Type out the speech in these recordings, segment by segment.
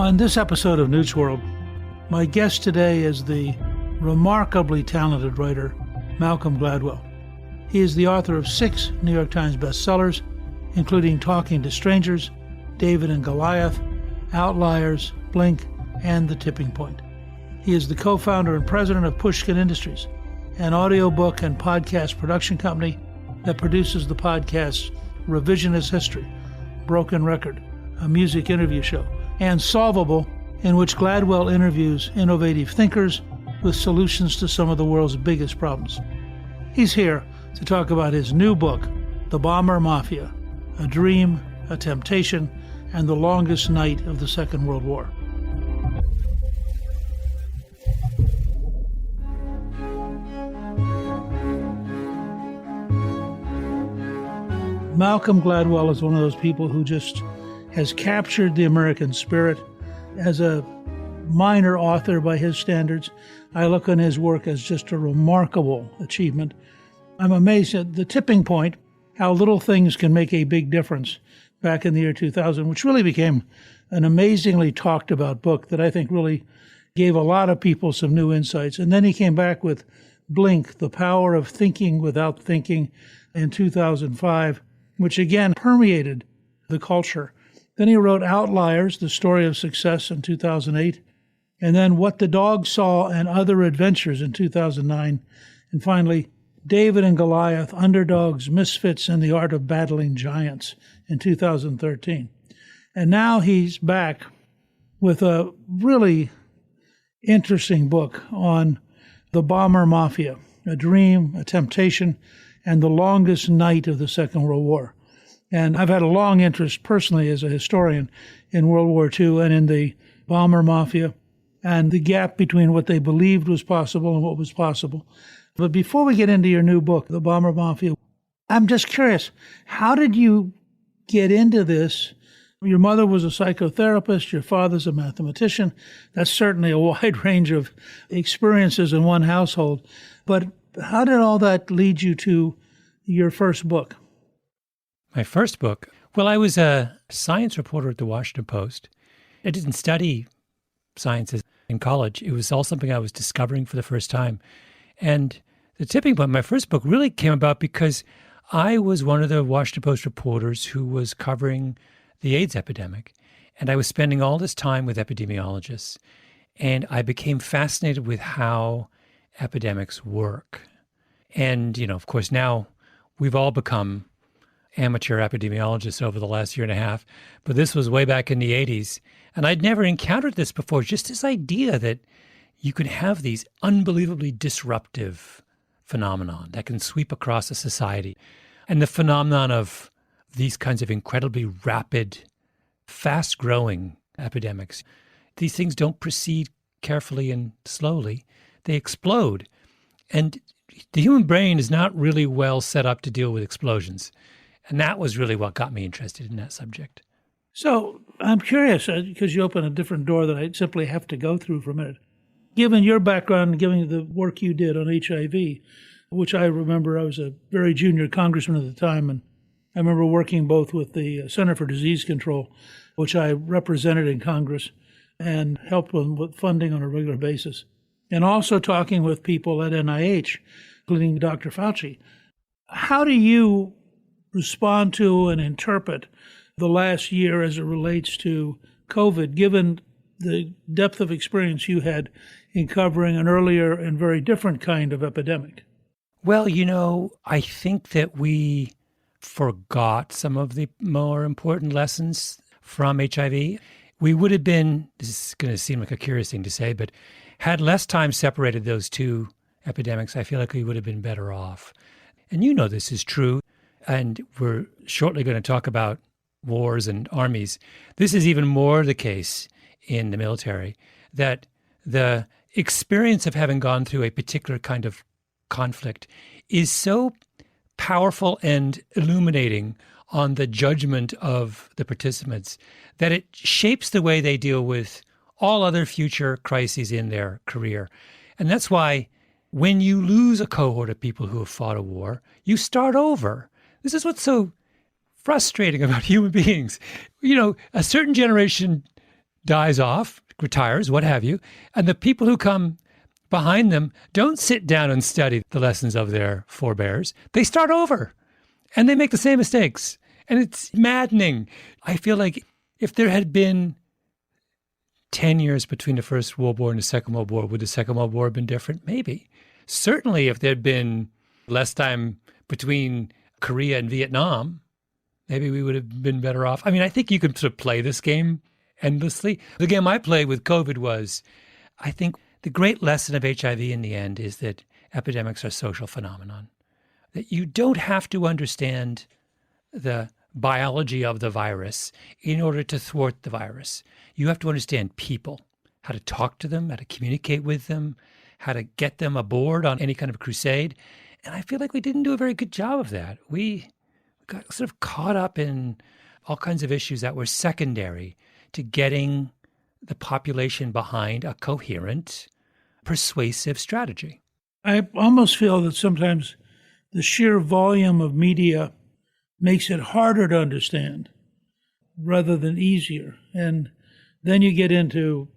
On this episode of Newt's World, my guest today is the remarkably talented writer Malcolm Gladwell. He is the author of 6 New York Times bestsellers, including Talking to Strangers, David and Goliath, Outliers, Blink, and The Tipping Point. He is the co-founder and president of Pushkin Industries, an audiobook and podcast production company that produces the podcasts Revisionist History, Broken Record, a music interview show, and Solvable, in which Gladwell interviews innovative thinkers with solutions to some of the world's biggest problems. He's here to talk about his new book, The Bomber Mafia, A Dream, a Temptation, and the Longest Night of the Second World War. Malcolm Gladwell is one of those people who just has captured the American spirit. As a minor author by his standards, I look on his work as just a remarkable achievement. I'm amazed at The Tipping Point, how little things can make a big difference back in the year 2000, which really became an amazingly talked about book that I think really gave a lot of people some new insights. And then he came back with Blink, The Power of Thinking Without Thinking in 2005, which again permeated the culture. Then he wrote Outliers, The Story of Success in 2008, and then What the Dog Saw and Other Adventures in 2009, and finally David and Goliath, Underdogs, Misfits, and the Art of Battling Giants in 2013. And now he's back with a really interesting book on the Bomber Mafia, a dream, a temptation, and the longest night of the Second World War. And I've had a long interest personally as a historian in World War II and in the Bomber Mafia and the gap between what they believed was possible and what was possible. But before we get into your new book, The Bomber Mafia, I'm just curious, how did you get into this? Your mother was a psychotherapist, your father's a mathematician. That's certainly a wide range of experiences in one household. But how did all that lead you to your first book? My first book? Well, I was a science reporter at the Washington Post. I didn't study sciences in college. It was all something I was discovering for the first time. And The Tipping Point, my first book, really came about because I was one of the Washington Post reporters who was covering the AIDS epidemic. And I was spending all this time with epidemiologists. And I became fascinated with how epidemics work. And, of course, now we've all become amateur epidemiologists over the last year and a half, but this was way back in the 80s. And I'd never encountered this before, just this idea that you could have these unbelievably disruptive phenomenon that can sweep across a society. And the phenomenon of these kinds of incredibly rapid, fast-growing epidemics. These things don't proceed carefully and slowly. They explode. And the human brain is not really well set up to deal with explosions. And that was really what got me interested in that subject. So I'm curious, because you open a different door that I simply have to go through for a minute. Given your background, given the work you did on HIV, which I remember I was a very junior congressman at the time, and I remember working both with the Center for Disease Control, which I represented in Congress, and helped them with funding on a regular basis, and also talking with people at NIH, including Dr. Fauci. How do you respond to and interpret the last year as it relates to COVID, given the depth of experience you had in covering an earlier and very different kind of epidemic? Well, I think that we forgot some of the more important lessons from HIV. We would have been, this is going to seem like a curious thing to say, but had less time separated those two epidemics, I feel like we would have been better off. And this is true. And we're shortly going to talk about wars and armies. This is even more the case in the military, that the experience of having gone through a particular kind of conflict is so powerful and illuminating on the judgment of the participants that it shapes the way they deal with all other future crises in their career. And that's why when you lose a cohort of people who have fought a war, you start over. This is what's so frustrating about human beings. A certain generation dies off, retires, what have you, and the people who come behind them don't sit down and study the lessons of their forebears. They start over and they make the same mistakes. And it's maddening. I feel like if there had been 10 years between the First World War and the Second World War, would the Second World War have been different? Maybe. Certainly if there had been less time between Korea and Vietnam, maybe we would have been better off. I mean, I think you could sort of play this game endlessly. The game I played with COVID was, I think the great lesson of HIV in the end is that epidemics are social phenomenon, that you don't have to understand the biology of the virus in order to thwart the virus. You have to understand people, how to talk to them, how to communicate with them, how to get them aboard on any kind of crusade. And I feel like we didn't do a very good job of that. We got sort of caught up in all kinds of issues that were secondary to getting the population behind a coherent, persuasive strategy. I almost feel that sometimes the sheer volume of media makes it harder to understand rather than easier. And then you get into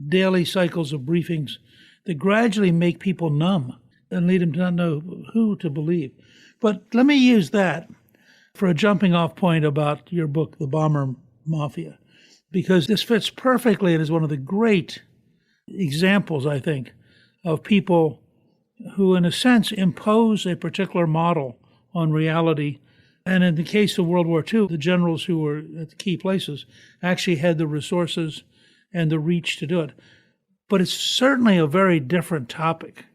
daily cycles of briefings that gradually make people numb and lead them to not know who to believe. But let me use that for a jumping off point about your book, The Bomber Mafia, because this fits perfectly and is one of the great examples, I think, of people who, in a sense, impose a particular model on reality. And in the case of World War II, the generals who were at the key places actually had the resources and the reach to do it. But it's certainly a very different topic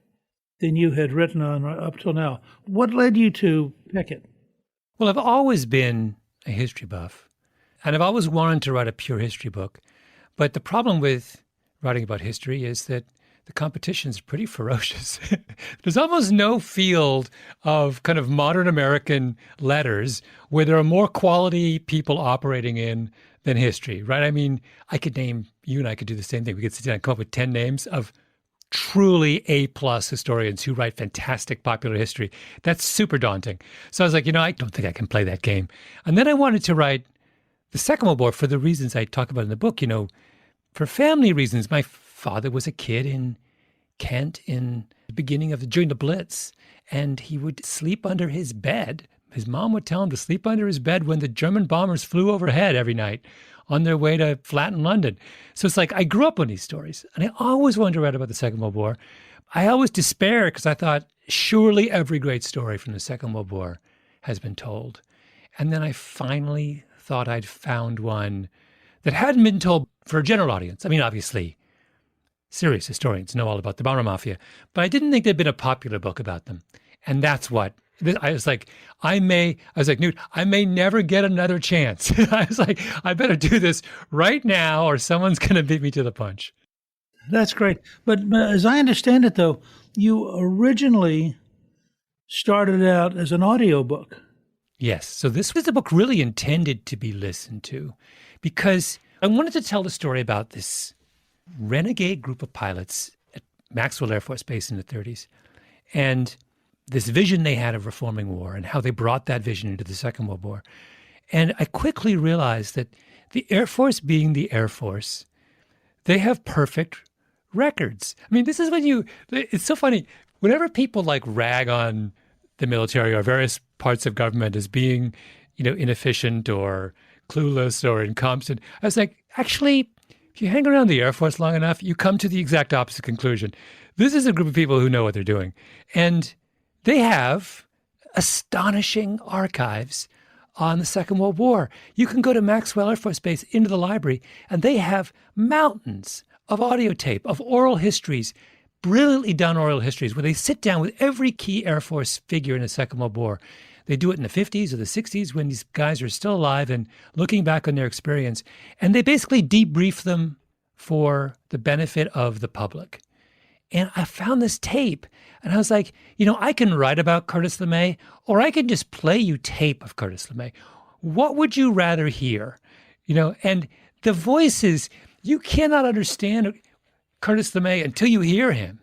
than you had written on up till now. What led you to pick it? Well, I've always been a history buff, and I've always wanted to write a pure history book. But the problem with writing about history is that the competition is pretty ferocious. There's almost no field of kind of modern American letters where there are more quality people operating in than history, right? I mean, I could name, you and I could do the same thing. We could sit down and come up with 10 names of truly A-plus historians who write fantastic popular history. That's super daunting. So I was like, I don't think I can play that game. And then I wanted to write the Second World War for the reasons I talk about in the book. For family reasons. My father was a kid in Kent in the beginning during the Blitz, and he would sleep under his bed. His mom would tell him to sleep under his bed when the German bombers flew overhead every night on their way to flatten London. So it's like I grew up on these stories, and I always wanted to write about the Second World War. I always despaired because I thought surely every great story from the Second World War has been told. And then I finally thought I'd found one that hadn't been told for a general audience. I mean, obviously, serious historians know all about the Bomber Mafia, but I didn't think there'd been a popular book about them. And that's what I was like, Newt, I may never get another chance. I was like, I better do this right now or someone's going to beat me to the punch. That's great. But as I understand it, though, you originally started out as an audiobook. Yes. So this was a book really intended to be listened to because I wanted to tell the story about this renegade group of pilots at Maxwell Air Force Base in the 30s and this vision they had of reforming war and how they brought that vision into the Second World War. And I quickly realized that the Air Force being the Air Force, they have perfect records. I mean, this is it's so funny. Whenever people rag on the military or various parts of government as being, inefficient or clueless or incompetent, I was like, actually, if you hang around the Air Force long enough, you come to the exact opposite conclusion. This is a group of people who know what they're doing. And they have astonishing archives on the Second World War. You can go to Maxwell Air Force Base into the library, and they have mountains of audio tape, of oral histories, brilliantly done oral histories, where they sit down with every key Air Force figure in the Second World War. They do it in the 50s or the 60s when these guys are still alive and looking back on their experience. And they basically debrief them for the benefit of the public. And I found this tape and I was like, I can write about Curtis LeMay or I can just play you tape of Curtis LeMay. What would you rather hear? And the voices, you cannot understand Curtis LeMay until you hear him.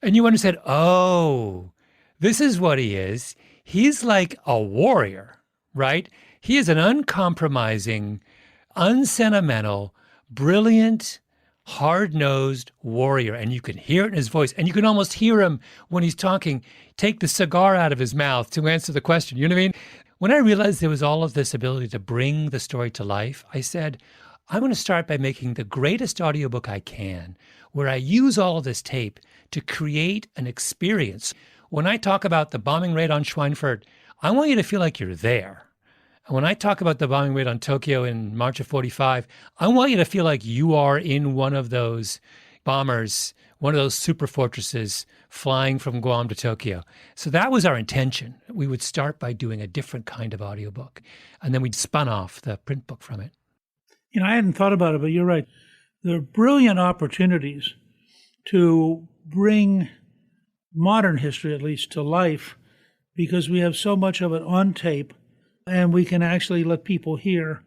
And you understand, oh, this is what he is. He's like a warrior, right? He is an uncompromising, unsentimental, brilliant, hard-nosed warrior, and you can hear it in his voice, and you can almost hear him when he's talking, take the cigar out of his mouth to answer the question. You know what I mean? When I realized there was all of this ability to bring the story to life, I said, I'm going to start by making the greatest audiobook I can, where I use all of this tape to create an experience. When I talk about the bombing raid on Schweinfurt, I want you to feel like you're there. And when I talk about the bombing raid on Tokyo in March of 45, I want you to feel like you are in one of those bombers, one of those super fortresses flying from Guam to Tokyo. So that was our intention. We would start by doing a different kind of audiobook, and then we'd spun off the print book from it. You know, I hadn't thought about it, but you're right. There are brilliant opportunities to bring modern history, at least, to life, because we have so much of it on tape, and we can actually let people hear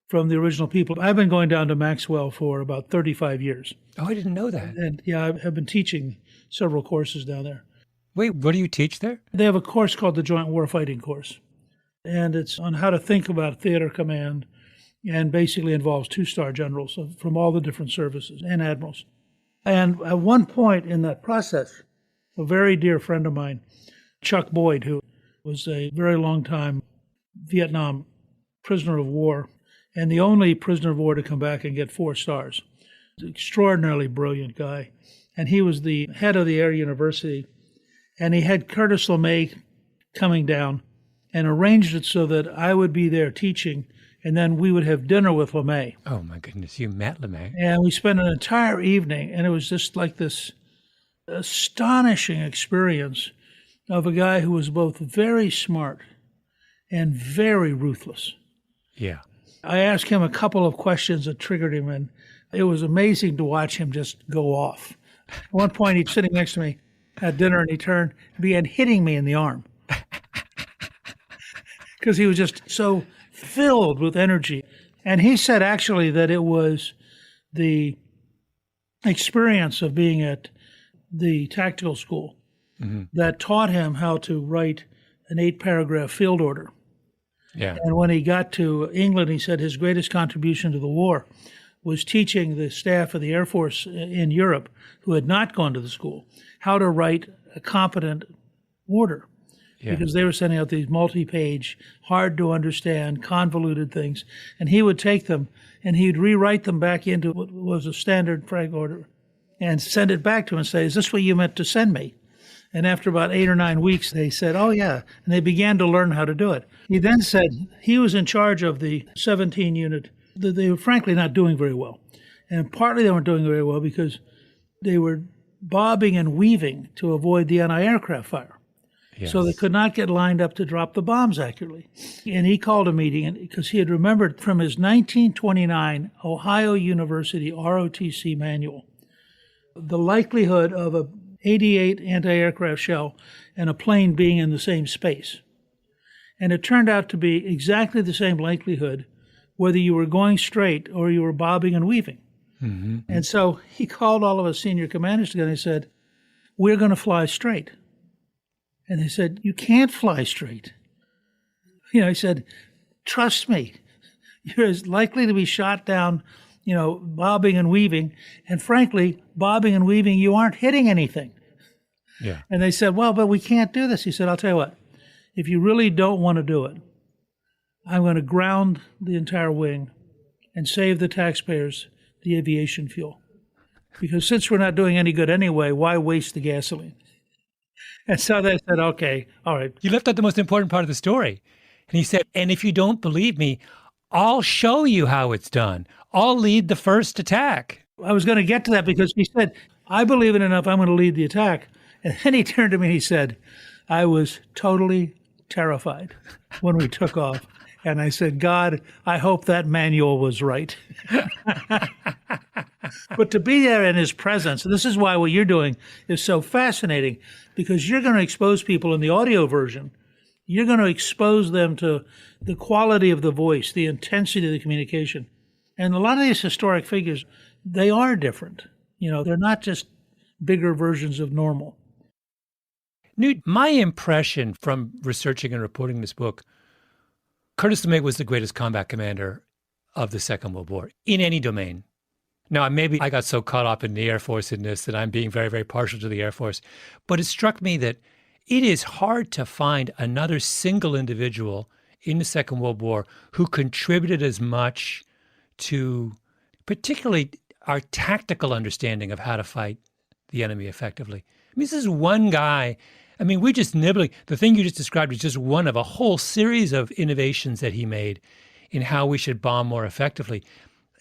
from the original people. I've been going down to Maxwell for about 35 years. Oh, I didn't know that. And yeah, I have been teaching several courses down there. Wait, what do you teach there? They have a course called the Joint Warfighting Course, and it's on how to think about theater command, and basically involves two-star generals from all the different services and admirals. And at one point in that process, a very dear friend of mine, Chuck Boyd, who was a very long time Vietnam prisoner of war, and the only prisoner of war to come back and get 4 stars. Extraordinarily brilliant guy. And he was the head of the Air University, and he had Curtis LeMay coming down and arranged it so that I would be there teaching, and then we would have dinner with LeMay. Oh, my goodness, you met LeMay. And we spent an entire evening, and it was just like this astonishing experience of a guy who was both very smart and very ruthless. Yeah. I asked him a couple of questions that triggered him, and it was amazing to watch him just go off. At one point, he's sitting next to me at dinner, and he turned and began hitting me in the arm because he was just so filled with energy. And he said actually that it was the experience of being at the tactical school that taught him how to write an 8-paragraph field order. Yeah. And when he got to England, he said his greatest contribution to the war was teaching the staff of the Air Force in Europe, who had not gone to the school, how to write a competent order. Yeah. Because they were sending out these multi-page, hard-to-understand, convoluted things. And he would take them, and he'd rewrite them back into what was a standard frag order and send it back to him and say, is this what you meant to send me? And after about 8 or 9 weeks, they said, oh, yeah. And they began to learn how to do it. He then said he was in charge of the 17 unit. They were frankly not doing very well. And partly they weren't doing very well because they were bobbing and weaving to avoid the anti-aircraft fire. Yes. So they could not get lined up to drop the bombs accurately. And he called a meeting because he had remembered from his 1929 Ohio University ROTC manual the likelihood of a 88 anti-aircraft shell and a plane being in the same space. And it turned out to be exactly the same likelihood whether you were going straight or you were bobbing and weaving. Mm-hmm. And so he called all of us senior commanders together and he said, we're going to fly straight. And they said, you can't fly straight. You know, he said, trust me, you're as likely to be shot down, you know, bobbing and weaving. And frankly, bobbing and weaving, you aren't hitting anything. Yeah. And they said, well, but we can't do this. He said, I'll tell you what, if you really don't want to do it, I'm going to ground the entire wing and save the taxpayers the aviation fuel. Because since we're not doing any good anyway, why waste the gasoline? And so they said, okay, all right. You left out the most important part of the story. And he said, and if you don't believe me, I'll show you how it's done. I'll lead the first attack. I was going to get to that because he said, I believe it enough, I'm going to lead the attack. And then he turned to me and he said, I was totally terrified when we took off. And I said, God, I hope that manual was right. But to be there in his presence, this is why what you're doing is so fascinating, because you're going to expose people in the audio version. You're going to expose them to the quality of the voice, the intensity of the communication. And a lot of these historic figures, they are different. You know, they're not just bigger versions of normal. Newt, my impression from researching and reporting this book, Curtis LeMay was the greatest combat commander of the Second World War in any domain. Now, maybe I got so caught up in the Air Force in this that I'm being very, very partial to the Air Force. But it struck me that it is hard to find another single individual in the Second World War who contributed as much to particularly our tactical understanding of how to fight the enemy effectively. I mean, this is one guy. I mean, we're just nibbling. The thing you just described is just one of a whole series of innovations that he made in how we should bomb more effectively.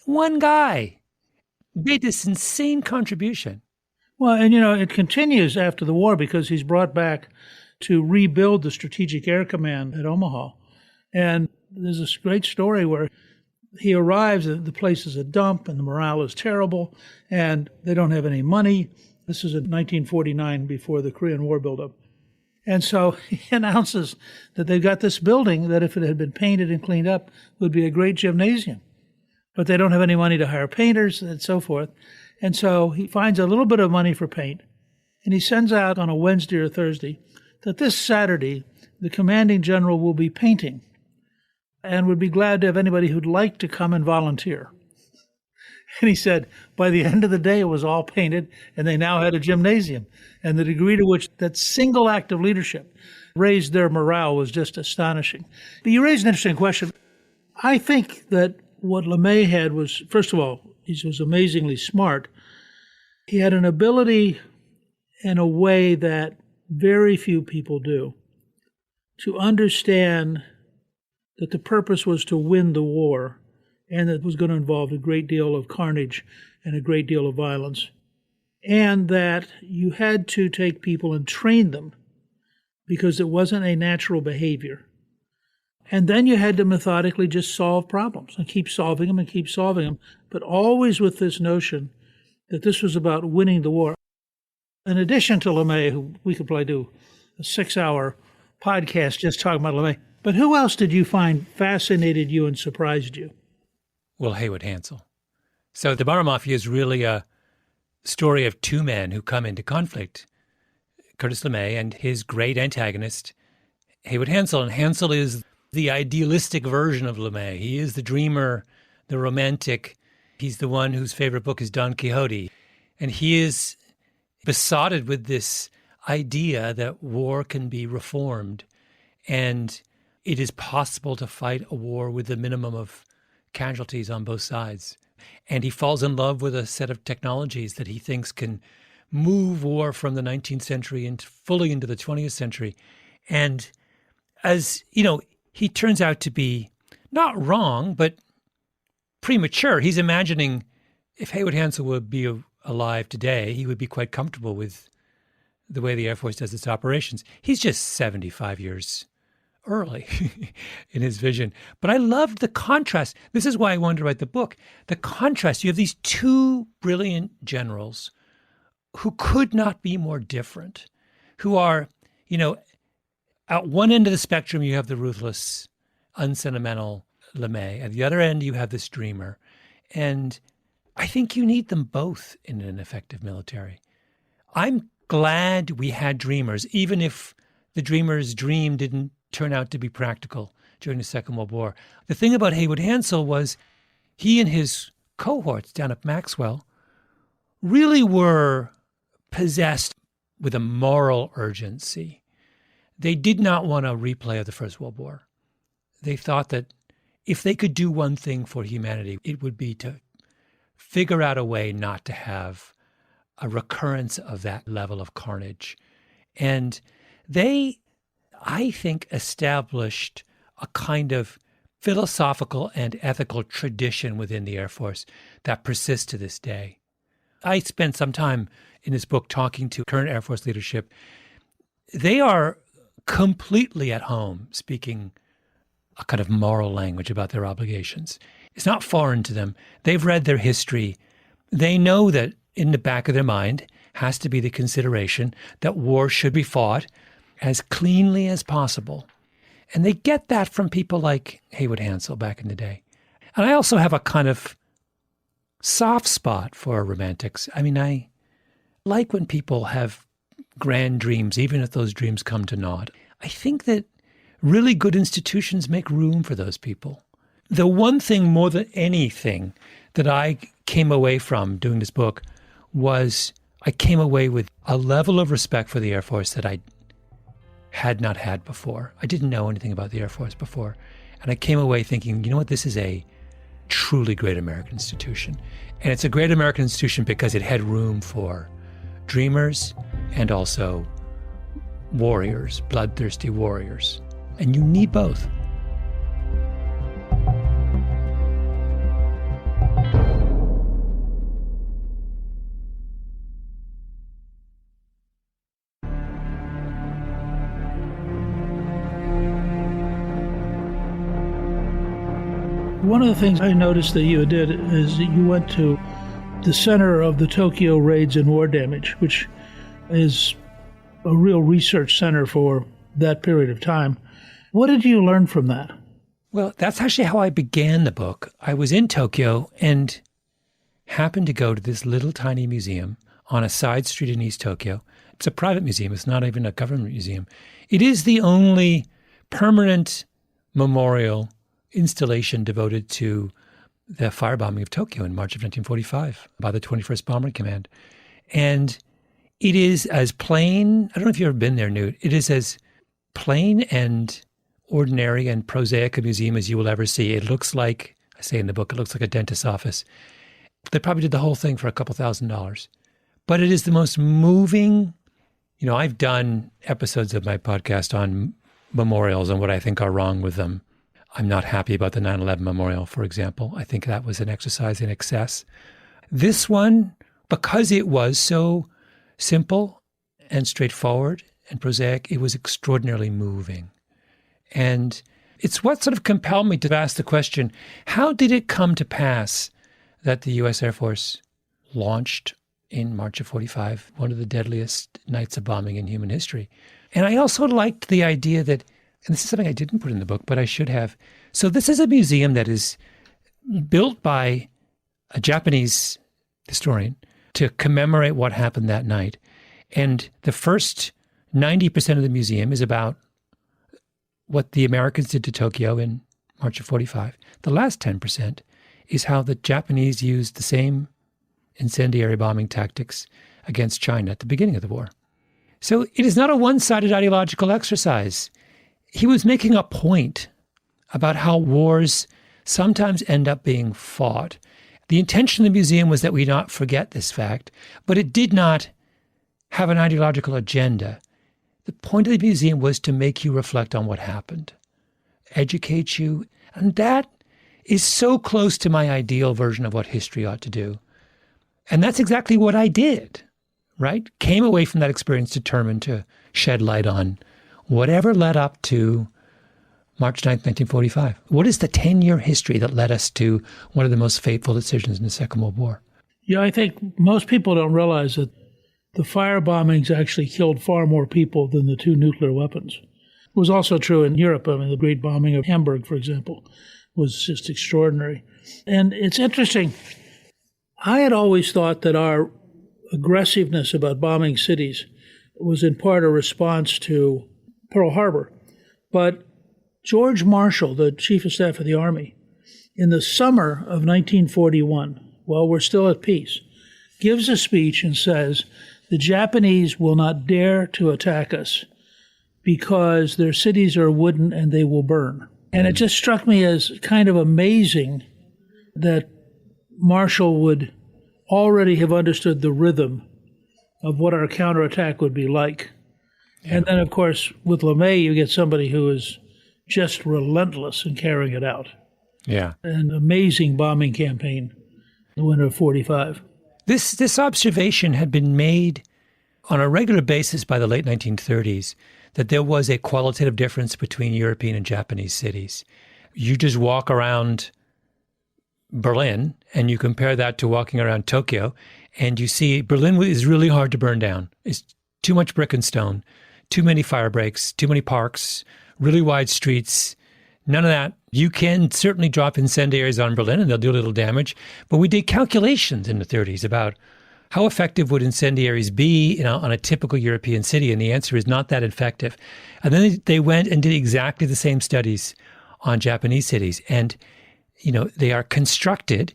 One guy made this insane contribution. Well, and it continues after the war because he's brought back to rebuild the Strategic Air Command at Omaha. And there's this great story where he arrives, the place is a dump, and the morale is terrible, and they don't have any money. This is in 1949, before the Korean War buildup. And so he announces that they've got this building that, if it had been painted and cleaned up, would be a great gymnasium. But they don't have any money to hire painters and so forth. And so he finds a little bit of money for paint, and he sends out on a Wednesday or Thursday that this Saturday the commanding general will be painting and would be glad to have anybody who'd like to come and volunteer. And he said by the end of the day it was all painted, and they now had a gymnasium. And the degree to which that single act of leadership raised their morale was just astonishing. But you raised an interesting question. I think that what LeMay had was, first of all, he was amazingly smart. He had an ability in a way that very few people do to understand that the purpose was to win the war, and that it was going to involve a great deal of carnage and a great deal of violence, and that you had to take people and train them because it wasn't a natural behavior. And then you had to methodically just solve problems and keep solving them and keep solving them, but always with this notion that this was about winning the war. In addition to LeMay, who we could probably do a 6-hour podcast just talking about LeMay, but who else did you find fascinated you and surprised you? Well, Haywood Hansel. So the Bomber Mafia is really a story of two men who come into conflict, Curtis LeMay and his great antagonist, Haywood Hansel. And Hansel is the idealistic version of LeMay. He is the dreamer, the romantic. He's the one whose favorite book is Don Quixote. And he is besotted with this idea that war can be reformed, and it is possible to fight a war with the minimum of casualties on both sides. And he falls in love with a set of technologies that he thinks can move war from the 19th century into fully into the 20th century. And as, he turns out to be not wrong, but premature. He's imagining if Haywood Hansel would be alive today, he would be quite comfortable with the way the Air Force does its operations. He's just 75 years early in his vision. But I loved the contrast. This is why I wanted to write the book. The contrast. You have these two brilliant generals who could not be more different, who are, at one end of the spectrum, you have the ruthless, unsentimental LeMay. At the other end, you have this dreamer. And I think you need them both in an effective military. I'm glad we had dreamers, even if the dreamer's dream didn't turn out to be practical during the Second World War. The thing about Haywood Hansel was he and his cohorts down at Maxwell really were possessed with a moral urgency. They did not want a replay of the First World War. They thought that if they could do one thing for humanity, it would be to figure out a way not to have a recurrence of that level of carnage. And they, I think, established a kind of philosophical and ethical tradition within the Air Force that persists to this day. I spent some time in this book talking to current Air Force leadership. They are completely at home speaking a kind of moral language about their obligations. It's not foreign to them. They've read their history. They know that in the back of their mind has to be the consideration that war should be fought as cleanly as possible. And they get that from people like Haywood Hansel back in the day. And I also have a kind of soft spot for romantics. I mean, I like when people have grand dreams, even if those dreams come to naught. I think that really good institutions make room for those people. The one thing more than anything that I came away from doing this book was I came away with a level of respect for the Air Force that I had not had before. I didn't know anything about the Air Force before. And I came away thinking, you know what, this is a truly great American institution. And it's a great American institution because it had room for dreamers and also warriors, bloodthirsty warriors. And you need both. One of the things I noticed that you did is that you went to the center of the Tokyo raids and war damage, which is a real research center for that period of time. What did you learn from that? Well, that's actually how I began the book. I was in Tokyo and happened to go to this little tiny museum on a side street in East Tokyo. It's a private museum. It's not even a government museum. It is the only permanent memorial installation devoted to the firebombing of Tokyo in March of 1945 by the 21st Bomber Command. And it is as plain, I don't know if you've ever been there, Newt, it is as plain and ordinary and prosaic a museum as you will ever see. It looks like, I say in the book, it looks like a dentist's office. They probably did the whole thing for a couple $1,000s. But it is the most moving, I've done episodes of my podcast on memorials and what I think are wrong with them. I'm not happy about the 9/11 memorial, for example. I think that was an exercise in excess. This one, because it was so simple and straightforward and prosaic, it was extraordinarily moving. And it's what sort of compelled me to ask the question, how did it come to pass that the U.S. Air Force launched in March of 45 one of the deadliest nights of bombing in human history? And I also liked the idea that, and this is something I didn't put in the book, but I should have. So this is a museum that is built by a Japanese historian to commemorate what happened that night. And the first 90% of the museum is about what the Americans did to Tokyo in March of 45. The last 10% is how the Japanese used the same incendiary bombing tactics against China at the beginning of the war. So it is not a one-sided ideological exercise. He was making a point about how wars sometimes end up being fought. The intention of the museum was that we not forget this fact, but it did not have an ideological agenda. The point of the museum was to make you reflect on what happened, educate you, and that is so close to my ideal version of what history ought to do. And that's exactly what I did, right? Came away from that experience determined to shed light on whatever led up to March 9th, 1945. What is the 10-year history that led us to one of the most fateful decisions in the Second World War? Yeah, I think most people don't realize that the fire bombings actually killed far more people than the two nuclear weapons. It was also true in Europe. I mean, the great bombing of Hamburg, for example, was just extraordinary. And it's interesting. I had always thought that our aggressiveness about bombing cities was in part a response to Pearl Harbor. But George Marshall, the Chief of Staff of the Army, in the summer of 1941, while we're still at peace, gives a speech and says, the Japanese will not dare to attack us because their cities are wooden and they will burn. And it just struck me as kind of amazing that Marshall would already have understood the rhythm of what our counterattack would be like. Yeah. And then, of course, with LeMay, you get somebody who is just relentless in carrying it out. Yeah. An amazing bombing campaign in the winter of 45. This observation had been made on a regular basis by the late 1930s, that there was a qualitative difference between European and Japanese cities. You just walk around Berlin and you compare that to walking around Tokyo, and you see Berlin is really hard to burn down. It's too much brick and stone, too many fire breaks, too many parks, really wide streets, none of that. You can certainly drop incendiaries on Berlin and they'll do a little damage. But we did calculations in the 30s about how effective would incendiaries be, on a typical European city? And the answer is not that effective. And then they went and did exactly the same studies on Japanese cities. And, they are constructed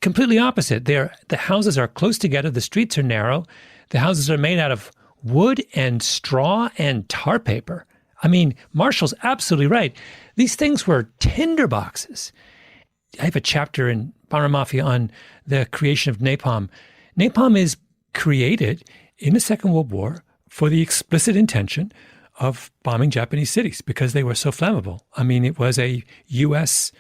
completely opposite. The houses are close together. The streets are narrow. The houses are made out of wood and straw and tar paper. I mean, Marshall's absolutely right. These things were tinder boxes. I have a chapter in Bomber Mafia on the creation of napalm. Napalm is created in the Second World War for the explicit intention of bombing Japanese cities because they were so flammable. I mean, it was a U.S.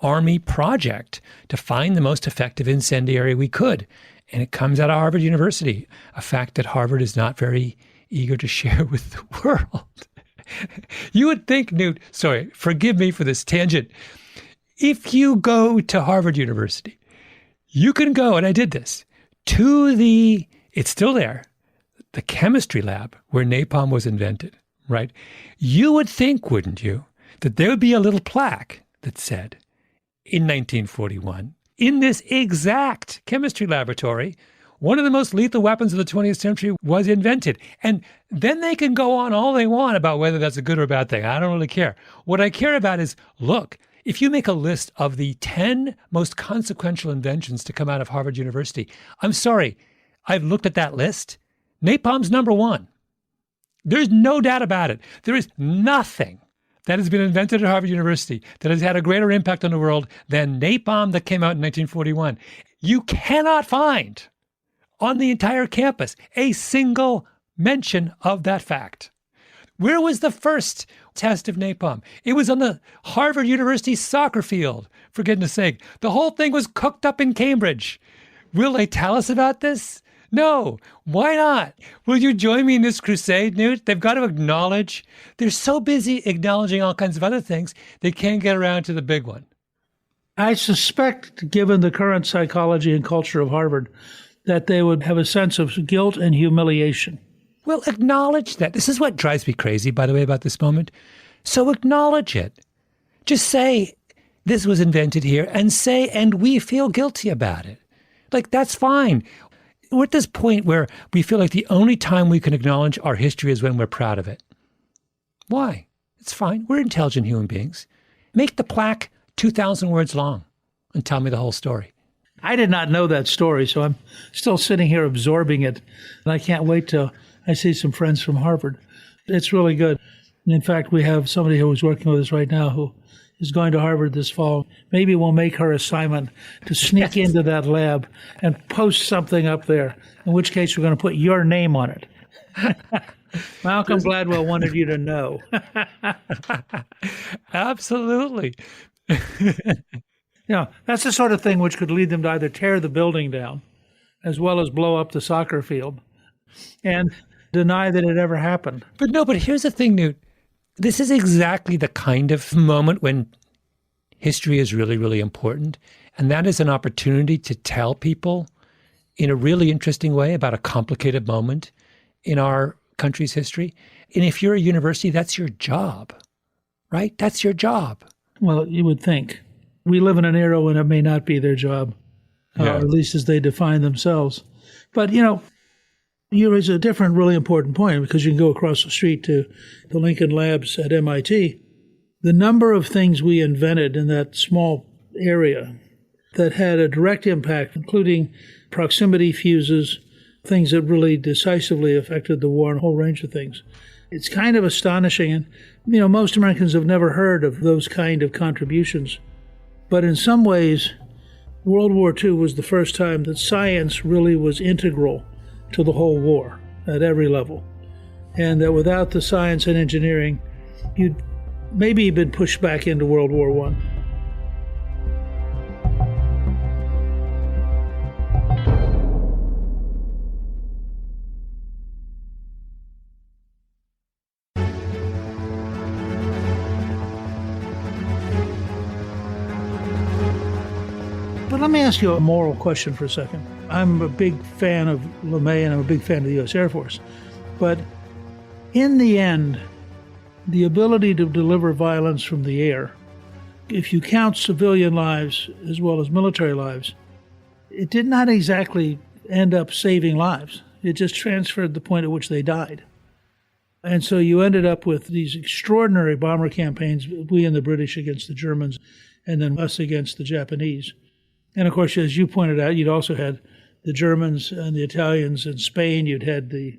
Army project to find the most effective incendiary we could. And it comes out of Harvard University, a fact that Harvard is not very eager to share with the world. You would think, Newt, sorry, forgive me for this tangent. If you go to Harvard University, you can go, and I did this, to it's still there, the chemistry lab where napalm was invented, right? You would think, wouldn't you, that there would be a little plaque that said, in 1941, in this exact chemistry laboratory, one of the most lethal weapons of the 20th century was invented. And then they can go on all they want about whether that's a good or bad thing. I don't really care. What I care about is, look, if you make a list of the 10 most consequential inventions to come out of Harvard University, I'm sorry, I've looked at that list. Napalm's number one. There's no doubt about it. There is nothing that has been invented at Harvard University that has had a greater impact on the world than napalm that came out in 1941. You cannot find on the entire campus a single mention of that fact. Where was the first test of napalm? It was on the Harvard University soccer field, for goodness sake. The whole thing was cooked up in Cambridge. Will they tell us about this? No. Why not? Will you join me in this crusade, Newt? They've got to acknowledge. They're so busy acknowledging all kinds of other things, they can't get around to the big one. I suspect, given the current psychology and culture of Harvard, that they would have a sense of guilt and humiliation. Well, acknowledge that. This is what drives me crazy, by the way, about this moment. So acknowledge it. Just say, this was invented here, and say, and we feel guilty about it. Like, that's fine. We're at this point where we feel like the only time we can acknowledge our history is when we're proud of it. Why? It's fine. We're intelligent human beings. Make the plaque 2,000 words long and tell me the whole story. I did not know that story, so I'm still sitting here absorbing it. And I can't wait till I see some friends from Harvard. It's really good. And in fact, we have somebody who is working with us right now who is going to Harvard this fall. Maybe we'll make her assignment to sneak into that lab and post something up there, in which case we're going to put your name on it. Malcolm Gladwell wanted you to know. Absolutely. Yeah, that's the sort of thing which could lead them to either tear the building down as well as blow up the soccer field and deny that it ever happened. But here's the thing, Newt. This is exactly the kind of moment when history is really, really important. And that is an opportunity to tell people in a really interesting way about a complicated moment in our country's history. And if you're a university, that's your job, right? That's your job. Well, you would think. We live in an era when it may not be their job, or at least as they define themselves. But, you raise a different, really important point, because you can go across the street to the Lincoln Labs at MIT. The number of things we invented in that small area that had a direct impact, including proximity fuses, things that really decisively affected the war, and a whole range of things. It's kind of astonishing. And, most Americans have never heard of those kind of contributions. But in some ways, World War II was the first time that science really was integral to the whole war at every level. And that without the science and engineering, you'd maybe been pushed back into World War I. But let me ask you a moral question for a second. I'm a big fan of LeMay and I'm a big fan of the U.S. Air Force. But in the end, the ability to deliver violence from the air, if you count civilian lives as well as military lives, it did not exactly end up saving lives. It just transferred the point at which they died. And so you ended up with these extraordinary bomber campaigns, we and the British against the Germans, and then us against the Japanese. And of course, as you pointed out, you'd also had the Germans and the Italians in Spain. You'd had the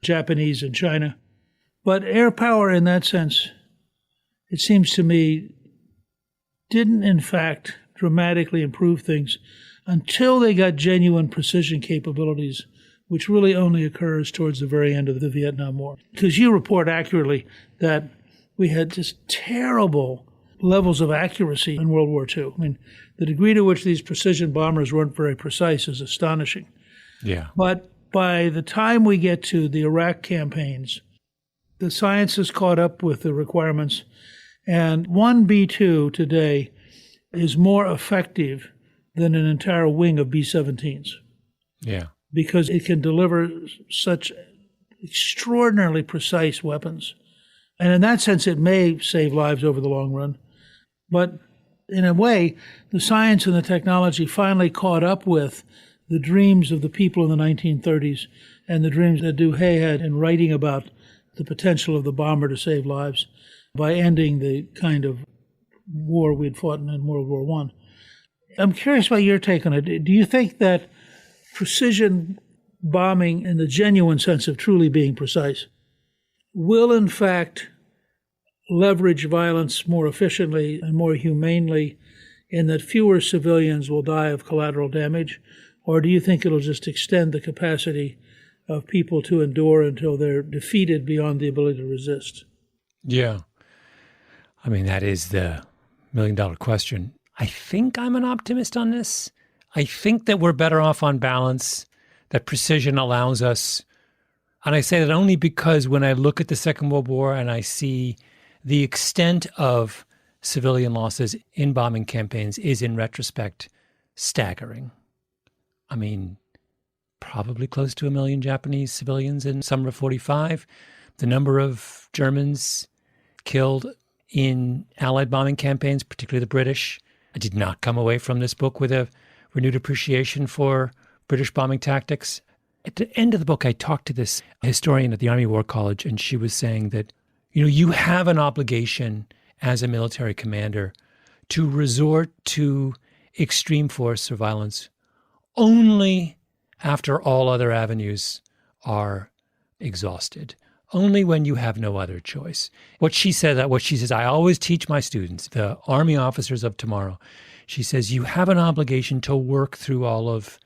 Japanese in China. But air power in that sense, it seems to me, didn't in fact dramatically improve things until they got genuine precision capabilities, which really only occurs towards the very end of the Vietnam War. Because you report accurately that we had just terrible levels of accuracy in World War II. I mean, the degree to which these precision bombers weren't very precise is astonishing. Yeah. But by the time we get to the Iraq campaigns, the science has caught up with the requirements, and one B-2 today is more effective than an entire wing of B-17s. Yeah. Because it can deliver such extraordinarily precise weapons. And in that sense, it may save lives over the long run. But in a way, the science and the technology finally caught up with the dreams of the people in the 1930s and the dreams that Duhay had in writing about the potential of the bomber to save lives by ending the kind of war we'd fought in World War I. I'm curious about your take on it. Do you think that precision bombing, in the genuine sense of truly being precise, will in fact leverage violence more efficiently and more humanely in that fewer civilians will die of collateral damage? Or do you think it'll just extend the capacity of people to endure until they're defeated beyond the ability to resist? Yeah. I mean, that is the million-dollar question. I think I'm an optimist on this. I think that we're better off on balance, that precision allows us. And I say that only because when I look at the Second World War and I see the extent of civilian losses in bombing campaigns is, in retrospect, staggering. I mean, probably close to 1 million Japanese civilians in summer of 45. The number of Germans killed in Allied bombing campaigns, particularly the British. I did not come away from this book with a renewed appreciation for British bombing tactics. At the end of the book, I talked to this historian at the Army War College, and she was saying that, you have an obligation as a military commander to resort to extreme force or violence only after all other avenues are exhausted, only when you have no other choice. What she says, I always teach my students, the Army officers of tomorrow, she says, you have an obligation to work through all of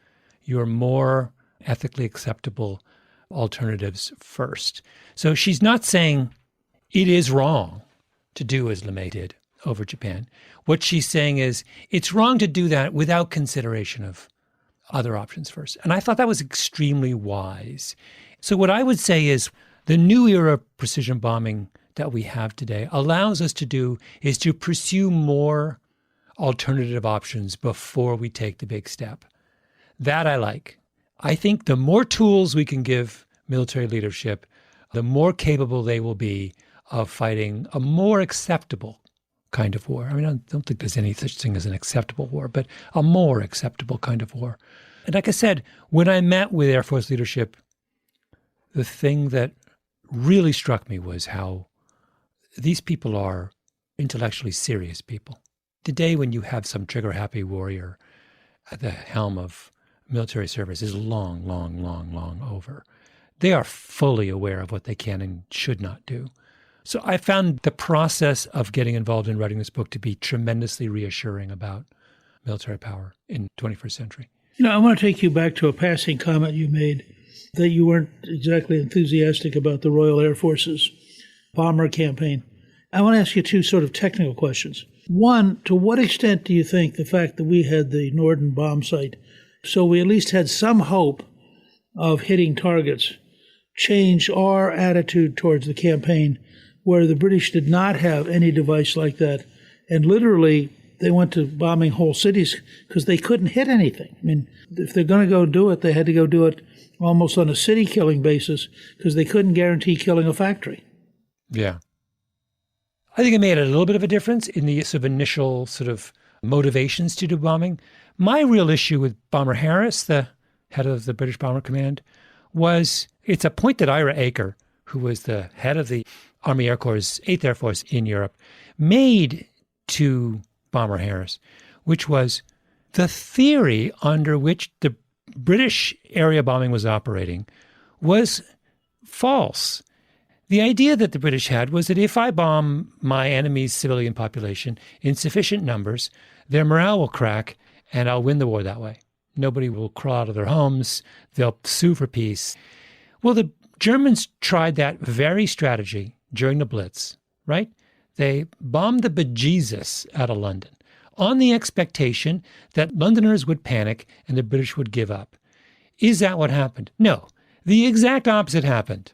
your more ethically acceptable alternatives first. So she's not saying it is wrong to do as LeMay did over Japan. What she's saying is it's wrong to do that without consideration of other options first. And I thought that was extremely wise. So what I would say is the new era of precision bombing that we have today allows us to do is to pursue more alternative options before we take the big step. That I like. I think the more tools we can give military leadership, the more capable they will be of fighting a more acceptable kind of war. I mean, I don't think there's any such thing as an acceptable war, but a more acceptable kind of war. And like I said, when I met with Air Force leadership, the thing that really struck me was how these people are intellectually serious people. The day when you have some trigger-happy warrior at the helm of military service is long, long, long, long over. They are fully aware of what they can and should not do. So I found the process of getting involved in writing this book to be tremendously reassuring about military power in the 21st century. I want to take you back to a passing comment you made that you weren't exactly enthusiastic about the Royal Air Force's bomber campaign. I want to ask you two sort of technical questions. One, to what extent do you think the fact that we had the Norden bomb site, so we at least had some hope of hitting targets, changed our attitude towards the campaign, where the British did not have any device like that, and literally they went to bombing whole cities because they couldn't hit anything. I mean, if they're going to go do it, they had to go do it almost on a city-killing basis because they couldn't guarantee killing a factory. Yeah. I think it made a little bit of a difference in the sort of initial sort of motivations to do bombing. My real issue with Bomber Harris, the head of the British Bomber Command, was it's a point that Ira Aker, who was the head of the Army Air Corps' 8th Air Force in Europe, made to Bomber Harris, which was The theory under which the British area bombing was operating was false. The idea that the British had was that if I bomb my enemy's civilian population in sufficient numbers, their morale will crack and I'll win the war that way. Nobody will crawl out of their homes. They'll sue for peace. Well, the Germans tried that very strategy during the Blitz, right? They bombed the bejesus out of London on the expectation that Londoners would panic and the British would give up. Is that what happened? No. The exact opposite happened.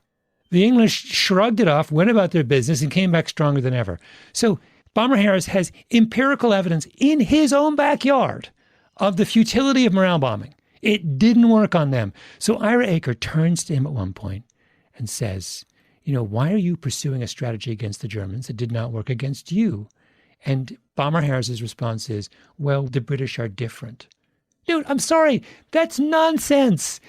The English shrugged it off, went about their business, and came back stronger than ever. So Bomber Harris has empirical evidence in his own backyard of the futility of morale bombing. It didn't work on them. So Ira Aker turns to him at one point and says, why are you pursuing a strategy against the Germans that did not work against you? And Bomber Harris's response is, well, the British are different. Dude, I'm sorry. That's nonsense.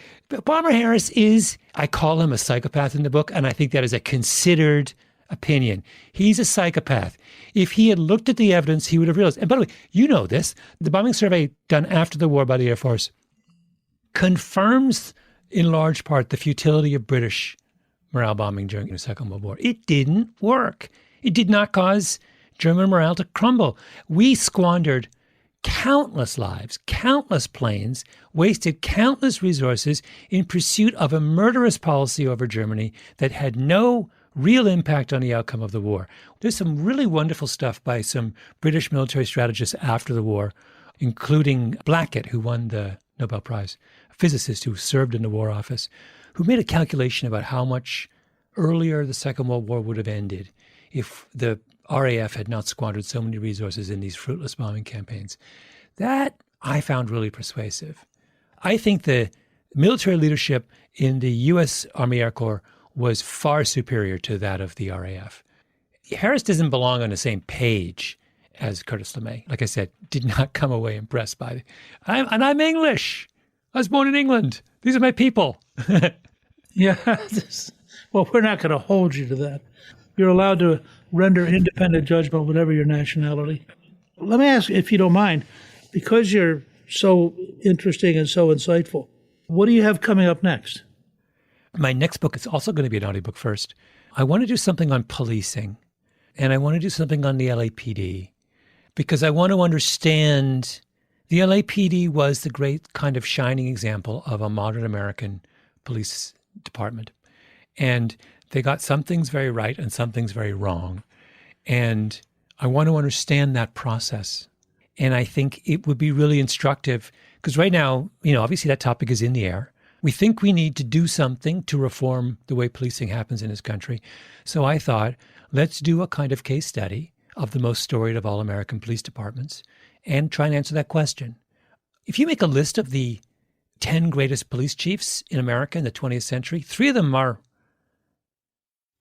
Bomber Harris is, I call him a psychopath in the book, and I think that is a considered opinion. He's a psychopath. If he had looked at the evidence, he would have realized. And by the way, you know this, the bombing survey done after the war by the Air Force confirms in large part the futility of British morale bombing during the Second World War. It didn't work. It did not cause German morale to crumble. We squandered countless lives, countless planes, wasted countless resources in pursuit of a murderous policy over Germany that had no real impact on the outcome of the war. There's some really wonderful stuff by some British military strategists after the war, including Blackett, who won the Nobel Prize, a physicist who served in the War Office, who made a calculation about how much earlier the Second World War would have ended if the RAF had not squandered so many resources in these fruitless bombing campaigns. That I found really persuasive. I think the military leadership in the U.S. Army Air Corps was far superior to that of the RAF. Harris doesn't belong on the same page as Curtis LeMay. Like I said, did not come away impressed by it. I'm English. I was born in England. These are my people. Yeah. Well, we're not going to hold you to that. You're allowed to render independent judgment, whatever your nationality. Let me ask, if you don't mind, because you're so interesting and so insightful, what do you have coming up next? My next book is also going to be an audiobook first. I want to do something on policing, and I want to do something on the LAPD, because I want to understand the LAPD was the great kind of shining example of a modern American police department. And they got some things very right and some things very wrong. And I want to understand that process. And I think it would be really instructive because right now, obviously that topic is in the air. We think we need to do something to reform the way policing happens in this country. So I thought, let's do a kind of case study of the most storied of all American police departments and try and answer that question. If you make a list of the 10 greatest police chiefs in America in the 20th century, 3 of them are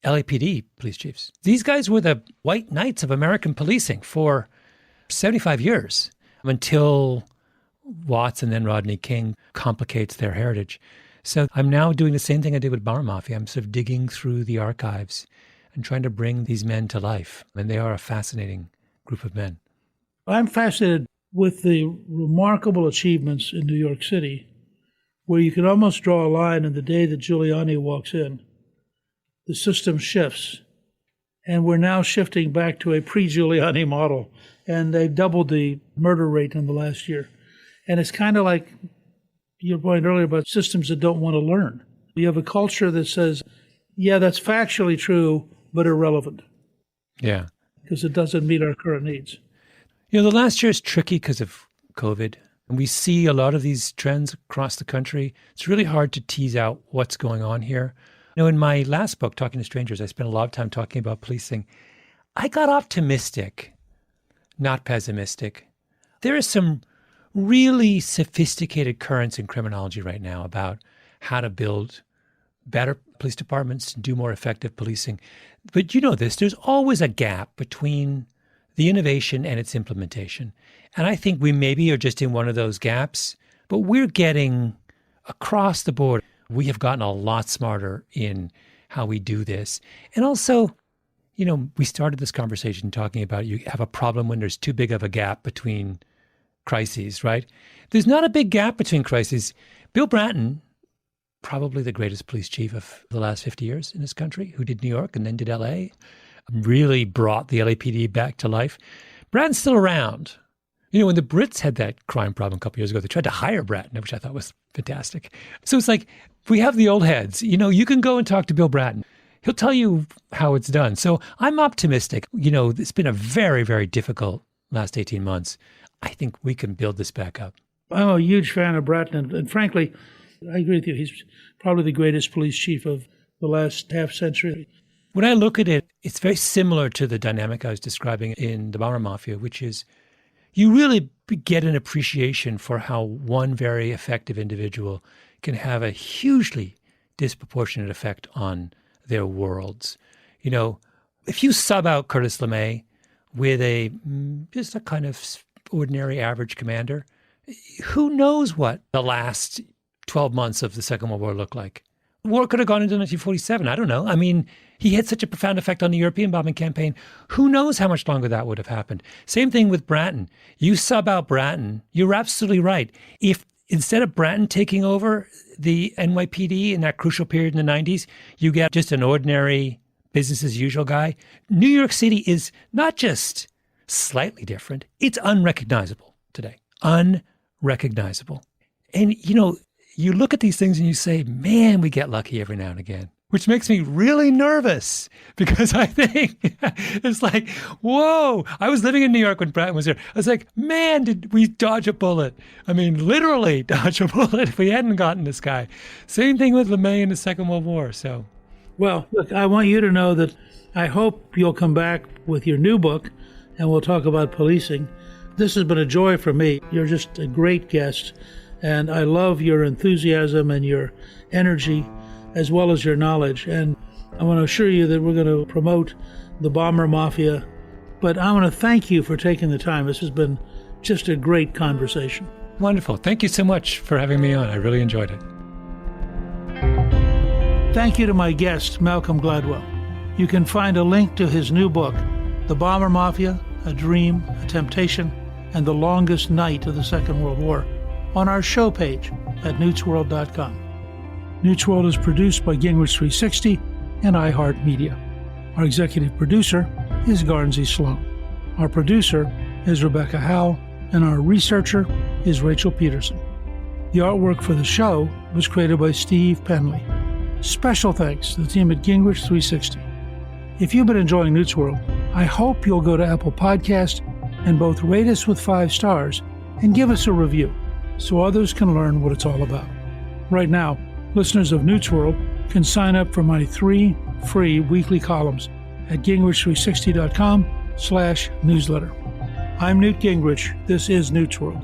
LAPD police chiefs. These guys were the white knights of American policing for 75 years until Watts and then Rodney King complicates their heritage. So I'm now doing the same thing I did with Bomber Mafia. I'm sort of digging through the archives and trying to bring these men to life. And they are a fascinating group of men. I'm fascinated with the remarkable achievements in New York City, where you can almost draw a line on the day that Giuliani walks in. The system shifts, and we're now shifting back to a pre-Giuliani model, and they've doubled the murder rate in the last year. And it's kind of like your point earlier about systems that don't want to learn. You have a culture that says, yeah, that's factually true, but irrelevant. Yeah. Because it doesn't meet our current needs. The last year is tricky because of COVID, and we see a lot of these trends across the country. It's really hard to tease out what's going on here. In my last book, Talking to Strangers, I spent a lot of time talking about policing. I got optimistic, not pessimistic. There are some really sophisticated currents in criminology right now about how to build better police departments, do more effective policing. But you know this, there's always a gap between the innovation and its implementation. And I think we maybe are just in one of those gaps, but we're getting across the board. We have gotten a lot smarter in how we do this. And also, we started this conversation talking about you have a problem when there's too big of a gap between crises, right? There's not a big gap between crises. Bill Bratton, probably the greatest police chief of the last 50 years in this country, who did New York and then did LA, really brought the LAPD back to life. Bratton's still around. You know, when the Brits had that crime problem a couple years ago, they tried to hire Bratton, which I thought was fantastic. So it's like, we have the old heads. You know, you can go and talk to Bill Bratton. He'll tell you how it's done. So I'm optimistic. You know, it's been a very, very difficult last 18 months. I think we can build this back up. I'm a huge fan of Bratton, and frankly, I agree with you. He's probably the greatest police chief of the last half century. When I look at it, it's very similar to the dynamic I was describing in the Bomber Mafia, which is you really get an appreciation for how one very effective individual can have a hugely disproportionate effect on their worlds. You know, if you sub out Curtis LeMay with just a kind of ordinary average commander, who knows what the last 12 months of the Second World War looked like? The war could have gone into 1947. I don't know. I mean, he had such a profound effect on the European bombing campaign. Who knows how much longer that would have happened? Same thing with Bratton. You sub out Bratton, you're absolutely right. If instead of Bratton taking over the NYPD in that crucial period in the 90s, you get just an ordinary business as usual guy, New York City is not just slightly different, it's unrecognizable today. Unrecognizable. And, you know, you look at these things and you say, man, we get lucky every now and again, which makes me really nervous because I think it's like, whoa, I was living in New York when Bratton was here. I was like, man, did we dodge a bullet? I mean, literally dodge a bullet if we hadn't gotten this guy. Same thing with LeMay in the Second World War. So, well, look, I want you to know that I hope you'll come back with your new book and we'll talk about policing. This has been a joy for me. You're just a great guest. And I love your enthusiasm and your energy, as well as your knowledge. And I want to assure you that we're going to promote the Bomber Mafia. But I want to thank you for taking the time. This has been just a great conversation. Wonderful. Thank you so much for having me on. I really enjoyed it. Thank you to my guest, Malcolm Gladwell. You can find a link to his new book, The Bomber Mafia, A Dream, a Temptation, and the Longest Night of the Second World War, on our show page at newtsworld.com. Newt's World is produced by Gingrich 360 and iHeartMedia. Our executive producer is Garnsey Sloan. Our producer is Rebecca Howe, and our researcher is Rachel Peterson. The artwork for the show was created by Steve Penley. Special thanks to the team at Gingrich 360. If you've been enjoying Newt's World, I hope you'll go to Apple Podcast and both rate us with 5 stars and give us a review, so others can learn what it's all about. Right now, listeners of Newt's World can sign up for my 3 free weekly columns at gingrich360.com/newsletter. I'm Newt Gingrich. This is Newt's World.